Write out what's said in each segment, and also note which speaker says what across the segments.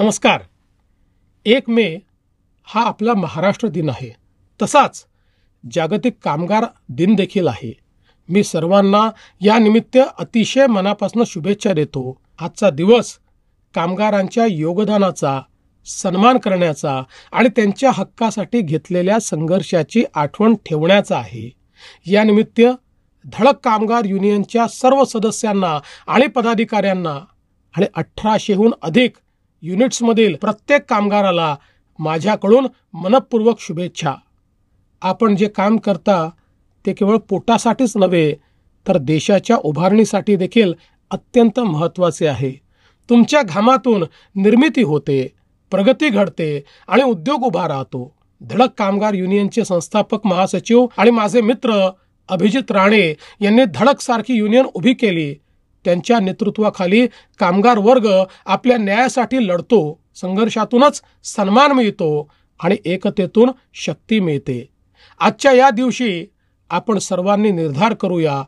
Speaker 1: नमस्कार. 1 मे हा आपला महाराष्ट्र दिन आहे. तसाच जागतिक कामगार दिन देखील आहे. मी सर्वांना या निमित्त अतिशय मनापासून शुभेच्छा देतो. आजचा दिवस कामगारांच्या योगदानाचा, सन्मान करण्याचा आणि त्यांच्या हक्कासाठी घेतलेल्या संघर्षाची आठवण ठेवण्याचा आहे. या निमित्त धडक कामगार युनियनच्या सर्व सदस्यांना आणि पदाधिकाऱ्यांना आणि 1800हून अधिक युनिट्समधील प्रत्येक कामगाराला माझ्याकडून मनपूर्वक शुभेच्छा. आपण जे काम करता ते केवळ पोटासाठीच नव्हे तर देशाच्या उभारणीसाठी देखील अत्यंत महत्त्वाचे आहे. तुमच्या घामातून निर्मिती होते, प्रगती घडते आणि उद्योग उभा राहतो. धडक कामगार युनियनचे संस्थापक महासचिव आणि माझे मित्र अभिजित राणे यांनी धडक सारखी युनियन उभी केली. त्यांच्या नेतृत्वाखाली कामगार वर्ग आपल्या न्यायासाठी लढतो. संघर्षातूनच सन्मान मिळतो आणि एकतेतून शक्ती मिळते. आजच्या या दिवशी आपण सर्वांनी निर्धार करूया,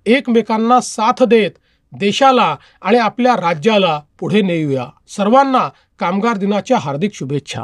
Speaker 1: एकमेकांना साथ देत देशाला आणि आपल्या राज्याला पुढे नेऊया. सर्वांना कामगार दिनाच्या हार्दिक शुभेच्छा.